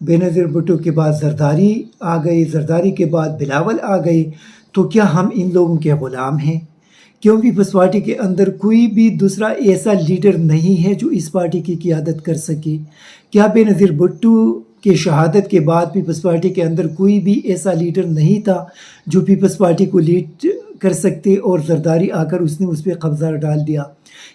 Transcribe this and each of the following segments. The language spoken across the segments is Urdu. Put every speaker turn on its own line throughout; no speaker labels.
بینظیر بھٹو کے بعد زرداری آ گئے، زرداری کے بعد بلاول آ گئے، تو کیا ہم ان لوگوں کے غلام ہیں؟ کیوں پیپلز پارٹی کے اندر کوئی بھی دوسرا ایسا لیڈر نہیں ہے جو اس پارٹی کی قیادت کر سکے؟ کیا بینظیر بھٹو کے شہادت کے بعد پیپلز پارٹی کے اندر کوئی بھی ایسا لیڈر نہیں تھا جو پیپلز پارٹی کو لیڈ کر سکتے، اور زرداری آ کر اس نے اس پہ قبضہ ڈال دیا؟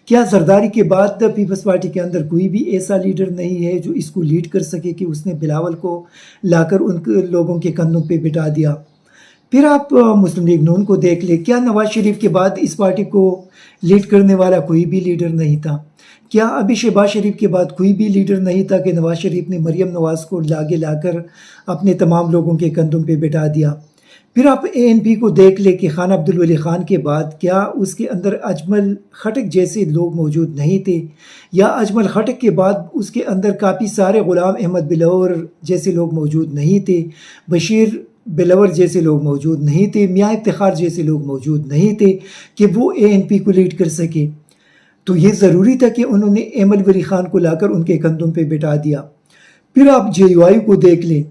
کیا زرداری کے بعد پیپلز پارٹی کے اندر کوئی بھی ایسا لیڈر نہیں ہے جو اس کو لیڈ کر سکے کہ اس نے بلاول کو لا کر ان لوگوں کے کندھوں پہ بٹھا دیا؟ پھر آپ مسلم لیگ نون کو دیکھ لیں، کیا نواز شریف کے بعد اس پارٹی کو لیڈ کرنے والا کوئی بھی لیڈر نہیں تھا؟ کیا ابھی شہباز شریف کے بعد کوئی بھی لیڈر نہیں تھا کہ نواز شریف نے مریم نواز کو آگے لا کر اپنے تمام لوگوں کے کندھوں پہ بٹھا دیا؟ پھر آپ اے این پی کو دیکھ لیں کہ خان عبدالولی خان کے بعد کیا اس کے اندر اجمل خٹک جیسے لوگ موجود نہیں تھے؟ یا اجمل خٹک کے بعد اس کے اندر کافی سارے غلام احمد بلور جیسے لوگ موجود نہیں تھے، بشیر بلور جیسے لوگ موجود نہیں تھے، میاں افتخار جیسے لوگ موجود نہیں تھے کہ وہ اے این پی کو لیڈ کر سکے؟ تو یہ ضروری تھا کہ انہوں نے احمد ولی خان کو لا کر ان کے کندھوں پہ بٹھا دیا۔ پھر آپ جے یو آئی کو دیکھ لیں،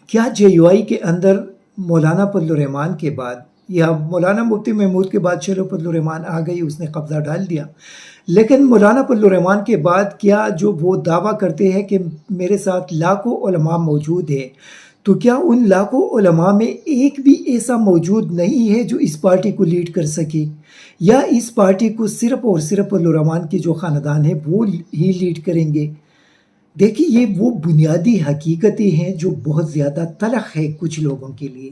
کیا جے یو آئی کے اندر مولانا فضل الرحمان کے بعد یا مولانا مفتی محمود کے بعد چلو فضل الرحمان آ گئی، اس نے قبضہ ڈال دیا، لیکن مولانا فضل الرحمان کے بعد کیا جو وہ دعویٰ کرتے ہیں کہ میرے ساتھ لاکھوں علماء موجود ہیں، تو کیا ان لاکھوں علماء میں ایک بھی ایسا موجود نہیں ہے جو اس پارٹی کو لیڈ کر سکے؟ یا اس پارٹی کو صرف اور صرف فضل الرحمان کے جو خاندان ہے وہ ہی لیڈ کریں گے؟ دیکھیے، یہ وہ بنیادی حقیقتیں ہیں جو بہت زیادہ تلخ ہے کچھ لوگوں کے لیے،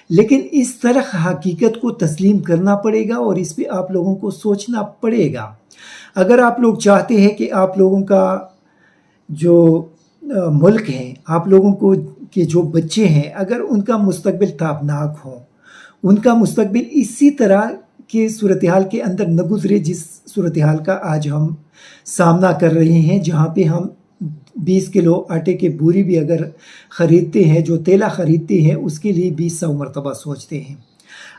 لیکن اس تلخ حقیقت کو تسلیم کرنا پڑے گا اور اس پہ آپ لوگوں کو سوچنا پڑے گا۔ اگر آپ لوگ چاہتے ہیں کہ آپ لوگوں کا جو ملک ہے، آپ لوگوں کو کے جو بچے ہیں، اگر ان کا مستقبل تابناک ہو، ان کا مستقبل اسی طرح کے صورتحال کے اندر نہ گزرے جس صورتحال کا آج ہم سامنا کر رہے ہیں، جہاں پہ ہم 20 کلو آٹے کے بوری بھی اگر خریدتے ہیں، جو تیلا خریدتے ہیں، اس کے لیے 20 مرتبہ سوچتے ہیں۔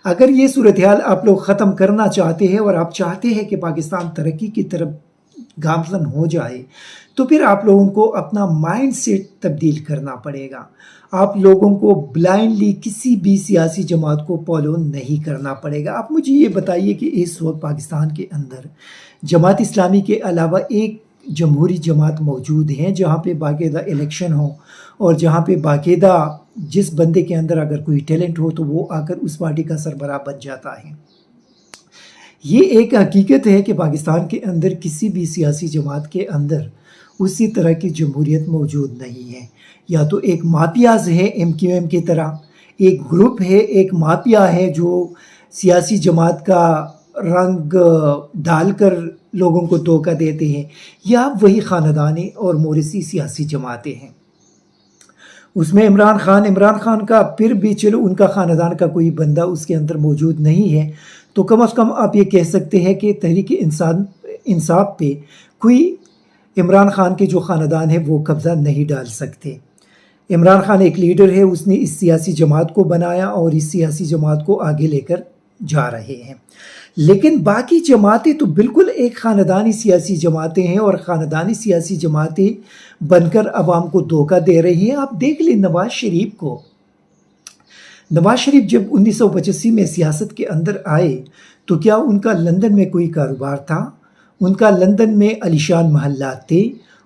اگر یہ صورتحال آپ لوگ ختم کرنا چاہتے ہیں اور آپ چاہتے ہیں کہ پاکستان ترقی کی طرف گامزن ہو جائے، تو پھر آپ لوگوں کو اپنا مائنڈ سیٹ تبدیل کرنا پڑے گا۔ آپ لوگوں کو بلائنڈلی کسی بھی سیاسی جماعت کو فالو نہیں کرنا پڑے گا۔ آپ مجھے یہ بتائیے کہ اس وقت پاکستان کے اندر جماعت اسلامی کے علاوہ ایک جمہوری جماعت موجود ہیں جہاں پہ باقاعدہ الیکشن ہو اور جہاں پہ باقاعدہ جس بندے کے اندر اگر کوئی ٹیلنٹ ہو تو وہ آ کر اس پارٹی کا سربراہ بن جاتا ہے؟ یہ ایک حقیقت ہے کہ پاکستان کے اندر کسی بھی سیاسی جماعت کے اندر اسی طرح کی جمہوریت موجود نہیں ہے۔ یا تو ایک مافیاز ہے ایم کیو ایم کی طرح، ایک گروپ ہے، ایک مافیا ہے جو سیاسی جماعت کا رنگ ڈال کر لوگوں کو دھوکہ دیتے ہیں، یا وہی خاندانی اور موروثی سیاسی جماعتیں ہیں۔ اس میں عمران خان کا پھر بھی چلو ان کا خاندان کا کوئی بندہ اس کے اندر موجود نہیں ہے، تو کم از کم آپ یہ کہہ سکتے ہیں کہ تحریک انصاف پہ کوئی عمران خان کے جو خاندان ہے وہ قبضہ نہیں ڈال سکتے۔ عمران خان ایک لیڈر ہے، اس نے اس سیاسی جماعت کو بنایا اور اس سیاسی جماعت کو آگے لے کر جا رہے ہیں، لیکن باقی جماعتیں تو بالکل ایک خاندانی سیاسی جماعتیں ہیں اور خاندانی سیاسی جماعتیں بن کر عوام کو دھوکہ دے رہی ہیں۔ آپ دیکھ لیں نواز شریف کو، نواز شریف جب 1985 میں سیاست کے اندر آئے تو کیا ان کا لندن میں کوئی کاروبار تھا؟ ان کا لندن میں عالیشان محلات تھے،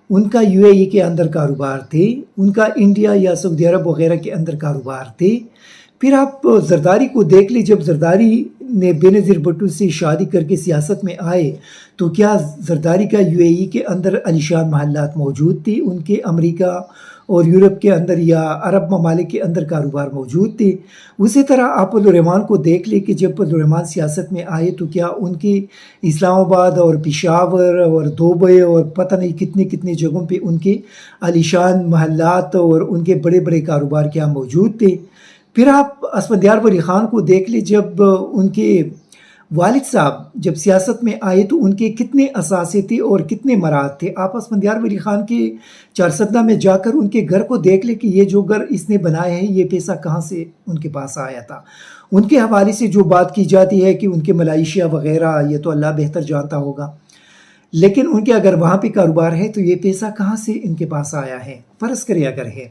ان کا یو اے ای کے اندر کاروبار تھے، ان کا انڈیا یا سعودی عرب وغیرہ کے اندر کاروبار تھے۔ پھر آپ زرداری کو دیکھ لی، جب زرداری نے بینظیر بھٹو سے شادی کر کے سیاست میں آئے تو کیا زرداری کا یو اے ای کے اندر عالیشان محلات موجود تھے؟ ان کے امریکہ اور یورپ کے اندر یا عرب ممالک کے اندر کاروبار موجود تھے۔ اسی طرح آپ فضل الرحمان کو دیکھ لیں کہ جب فضل الرحمان سیاست میں آئے تو کیا ان کے اسلام آباد اور پشاور اور دبئی اور پتہ نہیں کتنی کتنی جگہوں پہ ان کے عالیشان محلات اور ان کے بڑے بڑے کاروبار کیا موجود تھے؟ پھر آپ اسفندیار ولی خان کو دیکھ لیں، جب ان کے والد صاحب جب سیاست میں آئے تو ان کے کتنے اثاثے تھے اور کتنے مراد تھے۔ آپ اسفندیار ولی خان کے چارسدہ میں جا کر ان کے گھر کو دیکھ لیں کہ یہ جو گھر اس نے بنائے ہیں یہ پیسہ کہاں سے ان کے پاس آیا تھا۔ ان کے حوالے سے جو بات کی جاتی ہے کہ ان کے ملائیشیا وغیرہ، یہ تو اللہ بہتر جانتا ہوگا، لیکن ان کے اگر وہاں پہ کاروبار ہے تو یہ پیسہ کہاں سے ان کے پاس آیا ہے؟ فرض کرے اگر ہے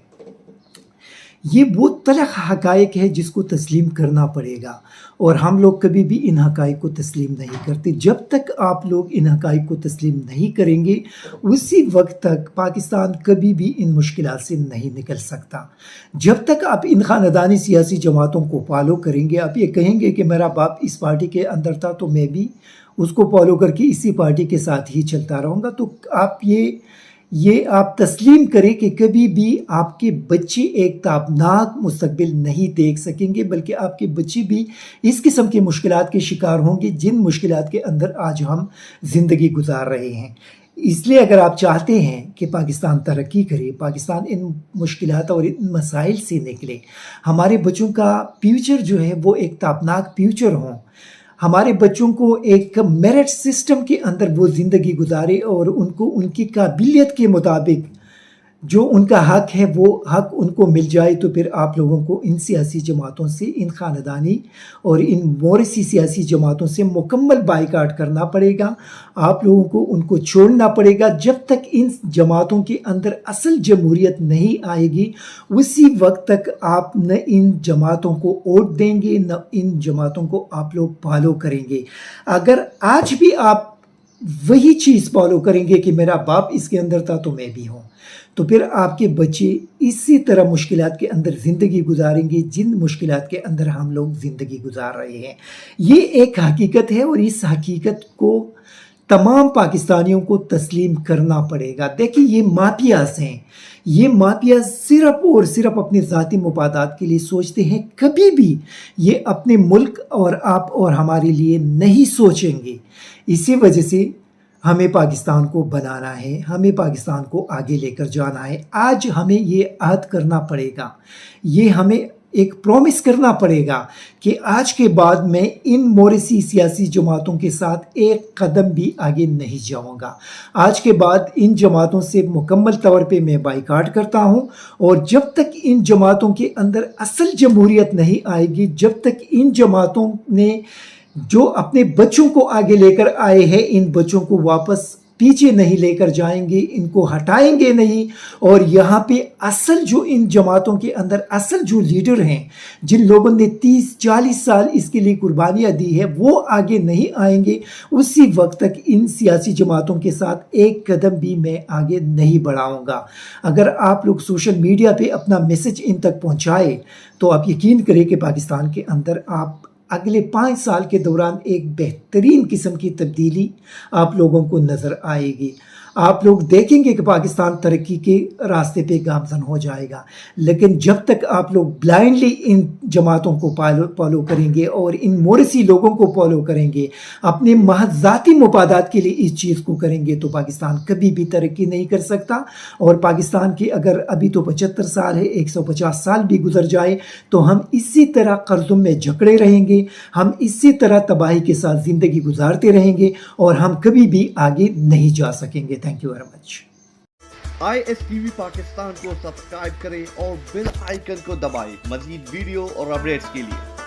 یہ وہ تلخ حقائق ہے جس کو تسلیم کرنا پڑے گا، اور ہم لوگ کبھی بھی ان حقائق کو تسلیم نہیں کرتے۔ جب تک آپ لوگ ان حقائق کو تسلیم نہیں کریں گے، اسی وقت تک پاکستان کبھی بھی ان مشکلات سے نہیں نکل سکتا۔ جب تک آپ ان خاندانی سیاسی جماعتوں کو فالو کریں گے، آپ یہ کہیں گے کہ میرا باپ اس پارٹی کے اندر تھا تو میں بھی اس کو فالو کر کے اسی پارٹی کے ساتھ ہی چلتا رہوں گا، تو آپ یہ آپ تسلیم کریں کہ کبھی بھی آپ کے بچے ایک تابناک مستقبل نہیں دیکھ سکیں گے، بلکہ آپ کے بچے بھی اس قسم کے مشکلات کے شکار ہوں گے جن مشکلات کے اندر آج ہم زندگی گزار رہے ہیں۔ اس لیے اگر آپ چاہتے ہیں کہ پاکستان ترقی کرے، پاکستان ان مشکلات اور ان مسائل سے نکلے، ہمارے بچوں کا فیوچر جو ہے وہ ایک تابناک فیوچر ہوں، ہمارے بچوں کو ایک میرٹ سسٹم کے اندر وہ زندگی گزارے اور ان کو ان کی قابلیت کے مطابق جو ان کا حق ہے وہ حق ان کو مل جائے، تو پھر آپ لوگوں کو ان سیاسی جماعتوں سے، ان خاندانی اور ان مورثی سیاسی جماعتوں سے مکمل بائیکاٹ کرنا پڑے گا۔ آپ لوگوں کو ان کو چھوڑنا پڑے گا۔ جب تک ان جماعتوں کے اندر اصل جمہوریت نہیں آئے گی، اسی وقت تک آپ نہ ان جماعتوں کو ووٹ دیں گے، نہ ان جماعتوں کو آپ لوگ فالو کریں گے۔ اگر آج بھی آپ وہی چیز فالو کریں گے کہ میرا باپ اس کے اندر تھا تو میں بھی ہوں، تو پھر آپ کے بچے اسی طرح مشکلات کے اندر زندگی گزاریں گے جن مشکلات کے اندر ہم لوگ زندگی گزار رہے ہیں۔ یہ ایک حقیقت ہے اور اس حقیقت کو تمام پاکستانیوں کو تسلیم کرنا پڑے گا۔ دیکھیں، یہ مافیاز ہیں، یہ مافیاز صرف اور صرف اپنے ذاتی مفادات کے لیے سوچتے ہیں، کبھی بھی یہ اپنے ملک اور آپ اور ہمارے لیے نہیں سوچیں گے۔ اسی وجہ سے ہمیں پاکستان کو بنانا ہے، ہمیں پاکستان کو آگے لے کر جانا ہے۔ آج ہمیں یہ عہد کرنا پڑے گا، یہ ہمیں ایک پرومس کرنا پڑے گا کہ آج کے بعد میں ان مورثی سیاسی جماعتوں کے ساتھ ایک قدم بھی آگے نہیں جاؤں گا۔ آج کے بعد ان جماعتوں سے مکمل طور پہ میں بائیکاٹ کرتا ہوں، اور جب تک ان جماعتوں کے اندر اصل جمہوریت نہیں آئے گی، جب تک ان جماعتوں نے جو اپنے بچوں کو آگے لے کر آئے ہیں ان بچوں کو واپس پیچھے نہیں لے کر جائیں گے، ان کو ہٹائیں گے نہیں، اور یہاں پہ اصل جو ان جماعتوں کے اندر اصل جو لیڈر ہیں، جن لوگوں نے 30-40 سال اس کے لیے قربانیاں دی ہے، وہ آگے نہیں آئیں گے، اسی وقت تک ان سیاسی جماعتوں کے ساتھ ایک قدم بھی میں آگے نہیں بڑھاؤں گا۔ اگر آپ لوگ سوشل میڈیا پہ اپنا میسج ان تک پہنچائے تو آپ یقین کریں کہ پاکستان کے اندر آپ اگلے 5 سال کے دوران ایک بہترین قسم کی تبدیلی آپ لوگوں کو نظر آئے گی۔ آپ لوگ دیکھیں گے کہ پاکستان ترقی کے راستے پہ گامزن ہو جائے گا، لیکن جب تک آپ لوگ بلائنڈلی ان جماعتوں کو فالو کریں گے اور ان مورثی لوگوں کو فالو کریں گے، اپنے محض ذاتی مفادات کے لیے اس چیز کو کریں گے، تو پاکستان کبھی بھی ترقی نہیں کر سکتا۔ اور پاکستان کے اگر ابھی تو 75 سال ہے، 150 سال بھی گزر جائے تو ہم اسی طرح قرضوں میں جکڑے رہیں گے، ہم اسی طرح تباہی کے ساتھ زندگی گزارتے رہیں گے، اور ہم کبھی بھی آگے نہیں جا سکیں گے۔ Thank you very much.
ISTV Pakistan کو سبسکرائب کریں اور بیل آئیکن کو دبائیں مزید ویڈیو اور اپڈیٹس کے لیے۔